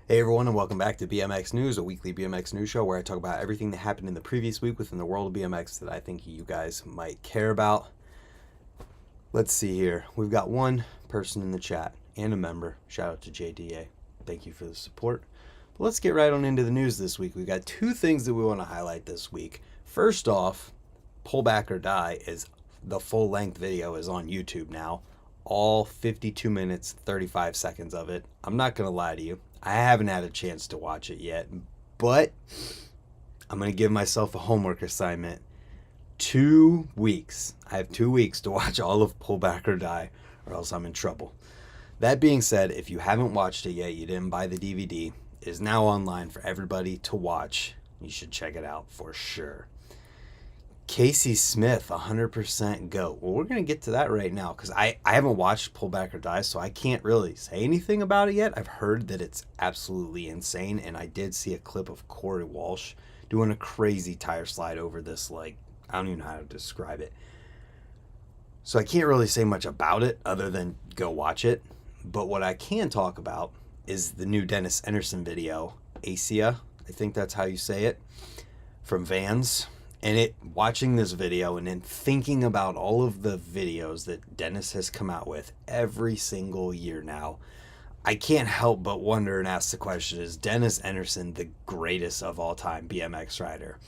Hey everyone, and welcome back to BMX News, a weekly BMX news show where I talk about everything that happened in the previous week within the world of BMX that I think you guys might care about. Let's see here. We've got one person in the chat and a member. Shout out to JDA. Thank you for the support. But let's get right on into the news this week. We've got two things that we want to highlight this week. First off, Pull Back or Die is the full-length video is on YouTube now. All 52 minutes, 35 seconds of it. I'm not going to lie to you. I haven't had a chance to watch it yet, but I'm going to give myself a homework assignment. 2 weeks. I have 2 weeks to watch all of Pull Back or Die, or else I'm in trouble. That being said, if you haven't watched it yet, you didn't buy the DVD, it is now online for everybody to watch. You should check it out for sure. Casey Smith, 100% GOAT. Well, we're going to get to that right now because I haven't watched Pull Back or Die, so I can't really say anything about it yet. I've heard that it's absolutely insane, and I did see a clip of Corey Walsh doing a crazy tire slide over this, I don't even know how to describe it. So I can't really say much about it other than go watch it. But what I can talk about is the new Dennis Enarson video, Asia, I think that's how you say it, from Vans. And watching this video and then thinking about all of the videos that Dennis has come out with every single year now, I can't help but wonder and ask the question, is Dennis Enarson the greatest of all time BMX rider?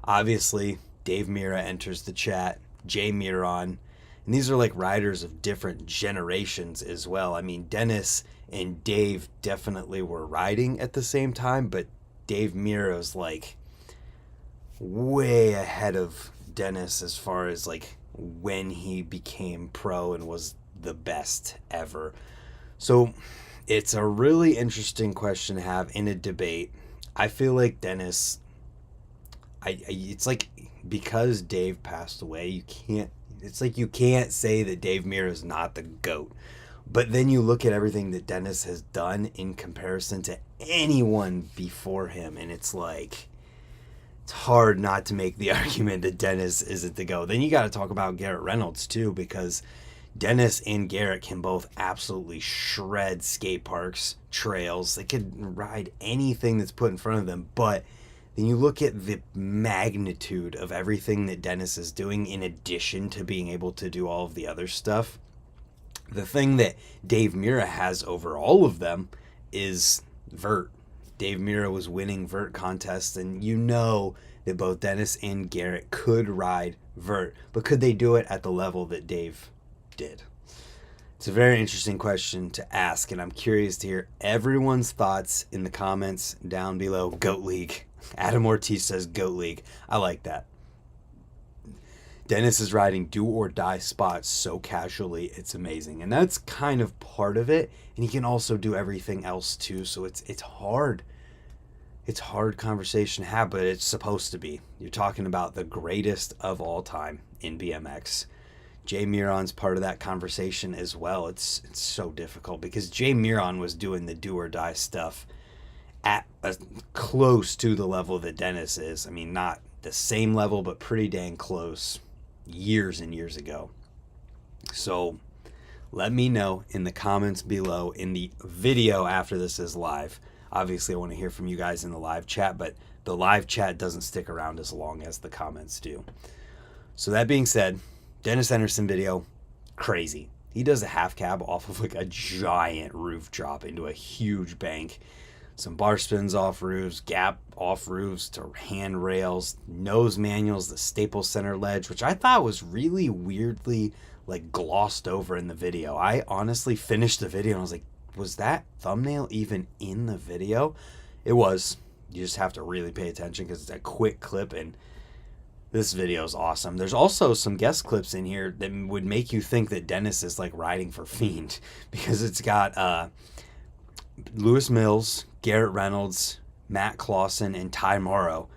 Obviously, Dave Mira enters the chat, Jay Miron, and these are like riders of different generations as well. I mean, Dennis and Dave definitely were riding at the same time, but Dave Mira's way ahead of Dennis as far as when he became pro and was the best ever. So it's a really interesting question to have in a debate. I feel like Dennis, it's like because Dave passed away, you can't say that Dave Mira is not the GOAT. But then you look at everything that Dennis has done in comparison to anyone before him, and it's hard not to make the argument that Dennis isn't the GOAT. Then you got to talk about Garrett Reynolds too, because Dennis and Garrett can both absolutely shred skate parks, trails. They could ride anything that's put in front of them. But then you look at the magnitude of everything that Dennis is doing in addition to being able to do all of the other stuff. The thing that Dave Mira has over all of them is vert. Dave Mira was winning vert contests, and you know that both Dennis and Garrett could ride vert, but could they do it at the level that Dave did? It's a very interesting question to ask, and I'm curious to hear everyone's thoughts in the comments down below. GOAT League. Adam Ortiz says GOAT League. I like that. Dennis is riding do or die spots so casually, it's amazing. And that's kind of part of it. And he can also do everything else too. So it's hard. It's hard conversation to have, but it's supposed to be. You're talking about the greatest of all time in BMX. Jay Miron's part of that conversation as well. It's so difficult because Jay Miron was doing the do or die stuff at close to the level that Dennis is. I mean, not the same level, but pretty dang close. Years and years ago. So let me know in the comments below in the video after this is live. Obviously I want to hear from you guys in the live chat, but the live chat doesn't stick around as long as the comments do. So that being said, Dennis Enarson video, crazy. He does a half cab off of a giant roof drop into a huge bank. Some bar spins off roofs, gap off roofs to handrails, nose manuals, the Staples Center ledge, which I thought was really weirdly glossed over in the video. I honestly finished the video and I was like, was that thumbnail even in the video? It was. You just have to really pay attention because it's a quick clip, and this video is awesome. There's also some guest clips in here that would make you think that Dennis is riding for Fiend, because it's got Lewis Mills, Garrett Reynolds, Matt Clausen, and Ty Morrow.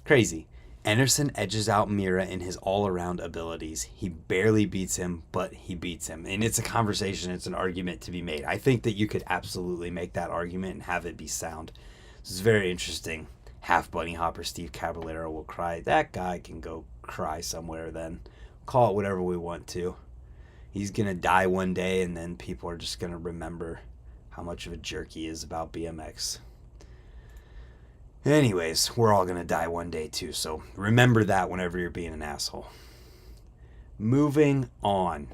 Crazy. Enarson edges out Mira in his all-around abilities. He barely beats him, but he beats him. And it's a conversation, it's an argument to be made. I think that you could absolutely make that argument and have it be sound. This is very interesting. Half bunny hopper Steve Caballero will cry. That guy can go cry somewhere then. Call it whatever we want to. He's going to die one day, and then people are just going to remember how much of a jerk he is about BMX. Anyways, we're all going to die one day too, so remember that whenever you're being an asshole. Moving on.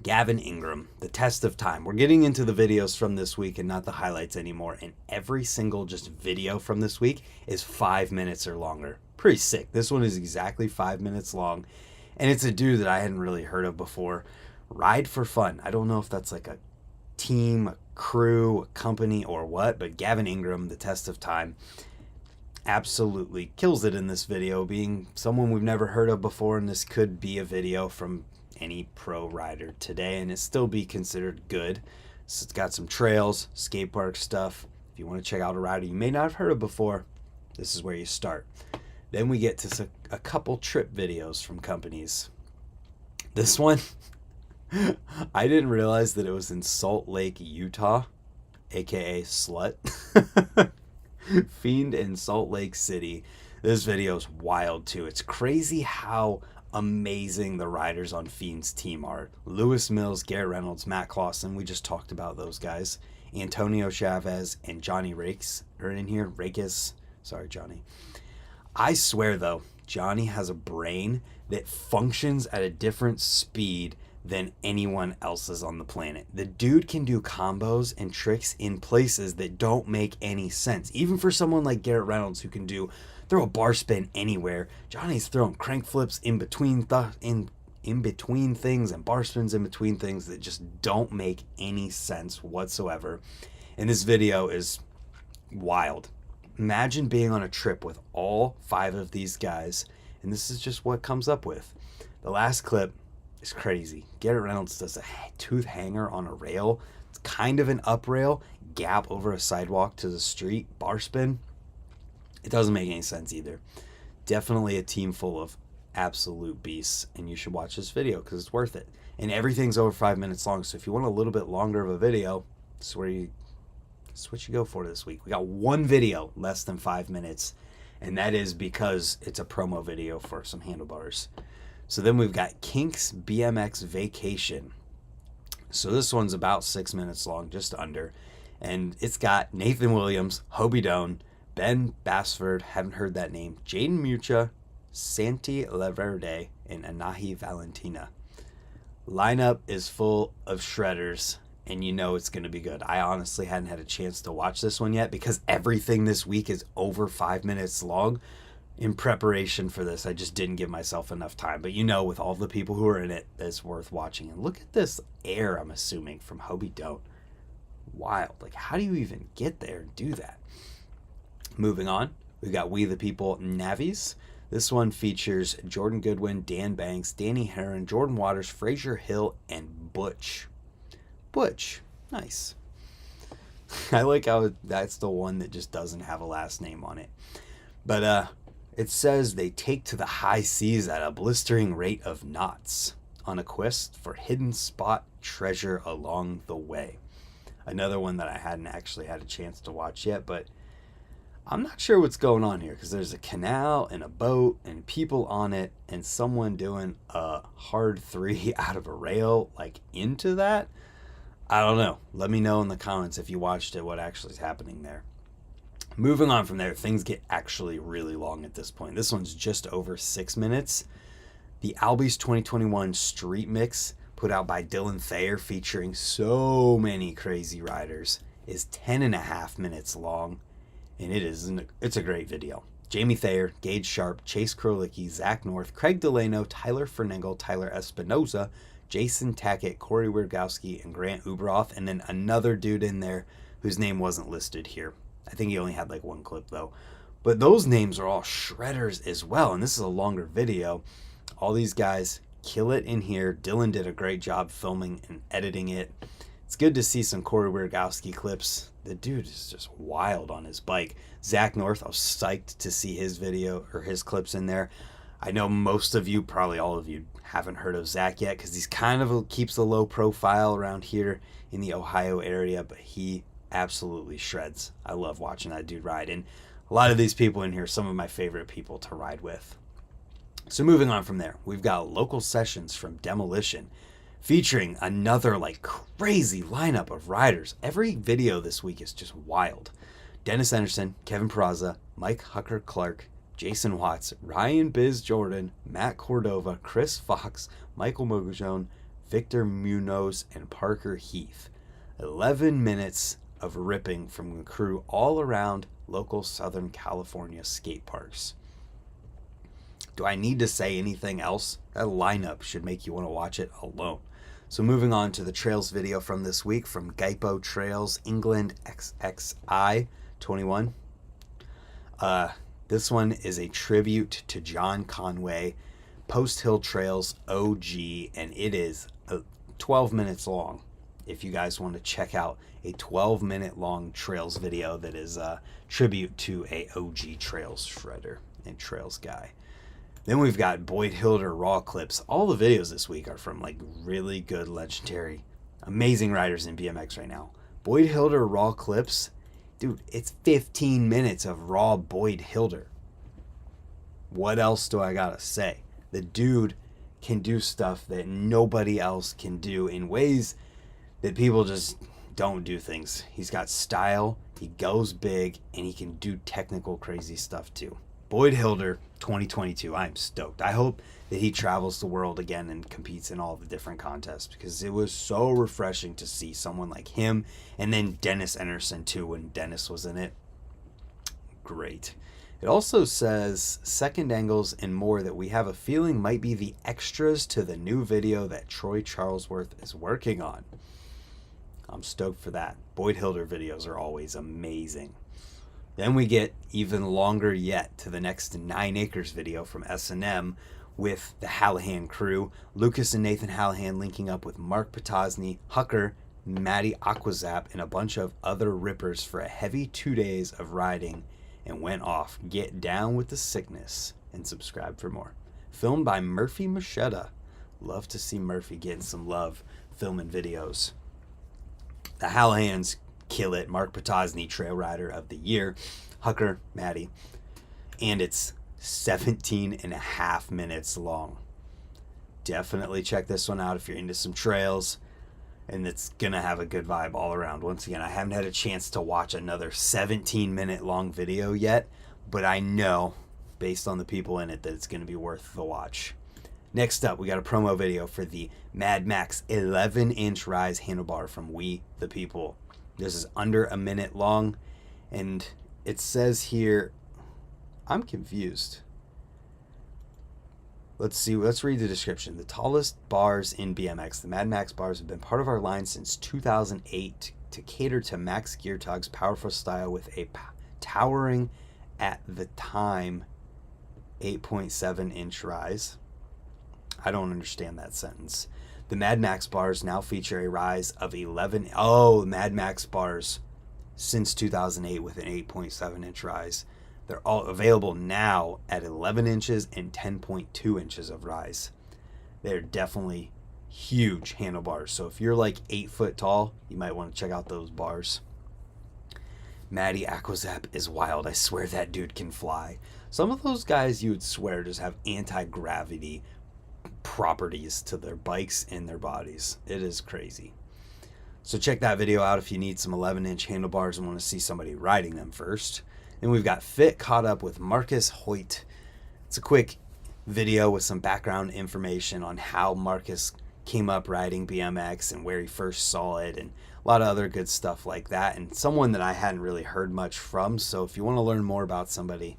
Gavin Ingram, the test of time. We're getting into the videos from this week and not the highlights anymore, and every single just video from this week is 5 minutes or longer. Pretty sick. This one is exactly 5 minutes long, and it's a dude that I hadn't really heard of before. Ride for fun. I don't know if that's like a team, a crew, a company, or what, but Gavin Ingram, the test of time, absolutely kills it in this video, being someone we've never heard of before, and this could be a video from any pro rider today and it still be considered good. So it's got some trails, skate park stuff. If you want to check out a rider you may not have heard of before, this is where you start. Then we get to a couple trip videos from companies. This one, I didn't realize that it was in Salt Lake, Utah, aka Slut. Fiend in Salt Lake City. This video is wild too. It's crazy how amazing the riders on Fiends team are. Lewis Mills, Garrett Reynolds, Matt Clausen, we just talked about those guys. Antonio Chavez and Johnny Rakes are in here. Rakes, sorry Johnny. I swear though, Johnny has a brain that functions at a different speed than anyone else's on the planet. The dude can do combos and tricks in places that don't make any sense. Even for someone like Garrett Reynolds who can throw a bar spin anywhere, Johnny's throwing crank flips in between in between things and bar spins in between things that just don't make any sense whatsoever. And this video is wild. Imagine being on a trip with all 5 of these guys, and this is just what comes up with. The last clip is crazy. Garrett Reynolds does a tooth hanger on a rail. It's kind of an up rail, gap over a sidewalk to the street, bar spin. It doesn't make any sense either. Definitely a team full of absolute beasts, and you should watch this video because it's worth it. And everything's over 5 minutes long, so if you want a little bit longer of a video, this is what you go for this week. We got one video less than 5 minutes, and that is because it's a promo video for some handlebars. So then we've got Kink's BMX Vacation. So this one's about 6 minutes long, just under, and it's got Nathan Williams, Hobie Doan, Ben Bassford, haven't heard that name, Jaden Mucha, Santi Laverde, and Anahi Valentina. Lineup is full of shredders, and you know it's going to be good. I honestly hadn't had a chance to watch this one yet because everything this week is over 5 minutes long. In preparation for this, I just didn't give myself enough time. But you know, with all the people who are in it, it's worth watching. And look at this air, I'm assuming, from Hobie Doan. Wild. Like, how do you even get there and do that? Moving on, we got We the People Navis. This one features Jordan Goodwin, Dan Banks, Danny Herron, Jordan Waters, Fraser Hill, and Butch. Butch. Nice. I like how that's the one that just doesn't have a last name on it. But it says they take to the high seas at a blistering rate of knots on a quest for hidden spot treasure along the way. Another one that I hadn't actually had a chance to watch yet, but I'm not sure what's going on here because there's a canal and a boat and people on it and someone doing a hard 3 out of a rail like into that. I don't know. Let me know in the comments if you watched it, what actually is happening there. Moving on from there, things get actually really long at this point. This one's just over 6 minutes. The Albies 2021 Street Mix, put out by Dylan Thayer, featuring so many crazy riders, is 10.5 minutes long. And it's a great video. Jamie Thayer, Gage Sharp, Chase Krolicki, Zach North, Craig Delano, Tyler Fernengel, Tyler Espinoza, Jason Tackett, Corey Wiergowski, and Grant Uberoth, and then another dude in there whose name wasn't listed here. I think he only had like one clip though. But those names are all shredders as well, and this is a longer video. All these guys kill it in here. Dylan did a great job filming and editing it. It's good to see some Corey Wiergowski clips. The dude is just wild on his bike. Zach North, I was psyched to see his video or his clips in there. I know most of you, probably all of you, haven't heard of Zach yet because he's kind of keeps a low profile around here in the Ohio area, but he absolutely shreds. I love watching that dude ride, and a lot of these people in here are some of my favorite people to ride with. So moving on from there, we've got local sessions from Demolition, featuring another like crazy lineup of riders. Every video this week is just wild. Dennis Enarson, Kevin Peraza, Mike Hucker Clark, Jason Watts, Ryan Biz Jordan, Matt Cordova, Chris Fox, Michael Mogujone, Victor Munoz, and Parker Heath. 11 minutes of ripping from the crew all around local Southern California skate parks. Do I need to say anything else? That lineup should make you want to watch it alone. So moving on to the trails video from this week from Gaipo Trails England XXI 21. This one is a tribute to John Conway, Post Hill Trails OG, and it is 12 minutes long. If you guys want to check out a 12-minute long trails video that is a tribute to a OG trails shredder and trails guy. Then we've got Boyd Hilder raw clips. All the videos this week are from like really good, legendary, amazing riders in BMX right now. Boyd Hilder raw clips, dude, it's 15 minutes of raw Boyd Hilder. What else do I gotta say? The dude can do stuff that nobody else can do in ways that people just don't do things. He's got style, he goes big, and he can do technical crazy stuff too. Boyd Hilder 2022, I'm stoked. I hope that he travels the world again and competes in all the different contests, because it was so refreshing to see someone like him, and then Dennis Enarson too when Dennis was in it. Great. It also says second angles and more that we have a feeling might be the extras to the new video that Troy Charlesworth is working on. I'm stoked for that. Boyd Hilder videos are always amazing. Then we get even longer yet to the next 9 Acres video from S&M with the Hallahan crew. Lucas and Nathan Hallahan linking up with Mark Potosny, Hucker, Matty Aquazap, and a bunch of other rippers for a heavy 2 days of riding, and went off. Get down with the sickness and subscribe for more. Filmed by Murphy Machetta. Love to see Murphy getting some love filming videos. The Hallahans kill it. Mark Potosny, Trail Rider of the Year. Hucker, Matty. And it's 17 and a half minutes long. Definitely check this one out if you're into some trails. And it's going to have a good vibe all around. Once again, I haven't had a chance to watch another 17-minute long video yet, but I know, based on the people in it, that it's going to be worth the watch. Next up, we got a promo video for the Mad Max 11-inch Rise handlebar from We the People. This is under a minute long, and it says here, I'm confused. Let's see, let's read the description. The tallest bars in BMX, the Mad Max bars, have been part of our line since 2008 to cater to Max Geartog's powerful style with a towering, at the time, 8.7-inch rise. I don't understand that sentence. The Mad Max bars now feature a rise of 11. Oh, Mad Max bars since 2008 with an 8.7-inch rise. They're all available now at 11 inches and 10.2 inches of rise. They're definitely huge handlebars. So if you're like 8 foot tall, you might want to check out those bars. Matty Aquazap is wild. I swear that dude can fly. Some of those guys you would swear just have anti-gravity properties to their bikes and their bodies. It is crazy. So check that video out if you need some 11-inch handlebars and want to see somebody riding them first. Then we've got Fit caught up with Marcus Hoyt. It's a quick video with some background information on how Marcus came up riding BMX and where he first saw it, and a lot of other good stuff like that, and someone that I hadn't really heard much from. So if you want to learn more about somebody,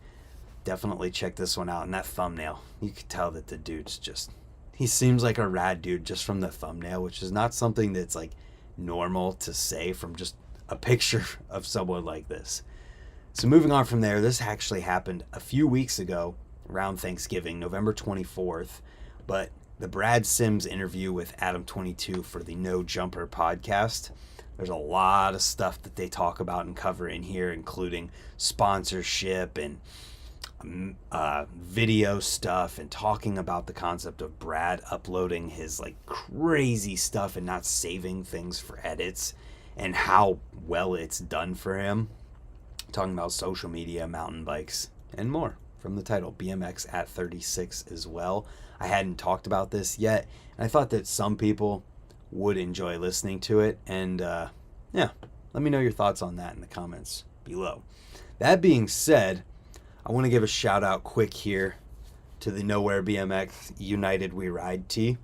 definitely check this one out. And that thumbnail, you could tell that the dude's just, he seems like a rad dude just from the thumbnail, which is not something that's like normal to say from just a picture of someone like this. So moving on from there, this actually happened a few weeks ago around Thanksgiving, November 24th, but the Brad Sims interview with Adam22 for the No Jumper podcast. There's a lot of stuff that they talk about and cover in here, including sponsorship and video stuff, and talking about the concept of Brad uploading his like crazy stuff and not saving things for edits, and how well it's done for him. Talking about social media, mountain bikes, and more from the title, BMX at 36 as well. I hadn't talked about this yet, and I thought that some people would enjoy listening to it. And yeah, let me know your thoughts on that in the comments below. That being said, I want to give a shout out quick here to the Nowhere BMX United We Ride tee.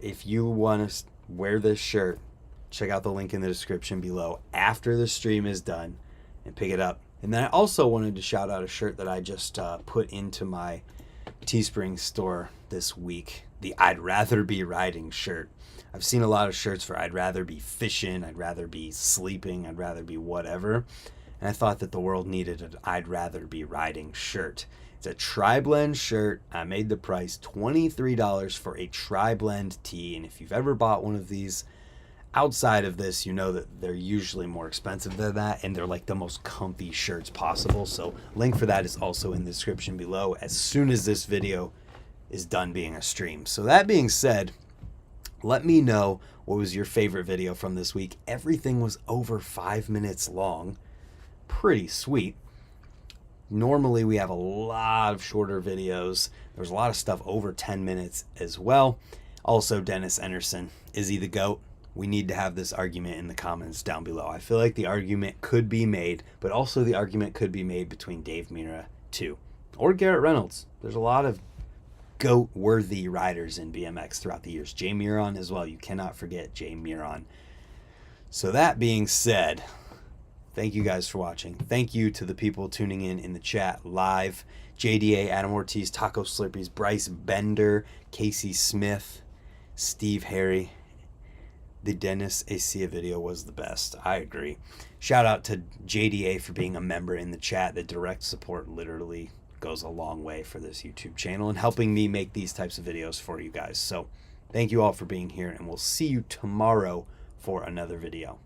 If you want to wear this shirt, check out the link in the description below after the stream is done and pick it up. And then I also wanted to shout out a shirt that I just put into my Teespring store this week, the I'd Rather Be Riding shirt. I've seen a lot of shirts for I'd rather be fishing, I'd rather be sleeping, I'd rather be whatever. And I thought that the world needed an I'd Rather Be Riding shirt. It's a tri-blend shirt. I made the price $23 for a tri-blend tee. And if you've ever bought one of these outside of this, you know that they're usually more expensive than that. And they're like the most comfy shirts possible. So link for that is also in the description below as soon as this video is done being a stream. So that being said, let me know what was your favorite video from this week. Everything was over 5 minutes long. Pretty sweet. Normally we have a lot of shorter videos. There's a lot of stuff over 10 minutes as well. Also, Dennis Enarson, is he the GOAT? We need to have this argument in the comments down below. I feel like the argument could be made, but also the argument could be made between Dave Mirra too, or Garrett Reynolds. There's a lot of GOAT-worthy riders in BMX throughout the years. Jay Miron as well. You cannot forget Jay Miron. So that being said, thank you guys for watching. Thank you to the people tuning in the chat live. JDA, Adam Ortiz, Taco Slurpees, Bryce Bender, Casey Smith, Steve Harry. The Dennis Acia video was the best. I agree. Shout out to JDA for being a member in the chat. The direct support literally goes a long way for this YouTube channel and helping me make these types of videos for you guys. So thank you all for being here, and we'll see you tomorrow for another video.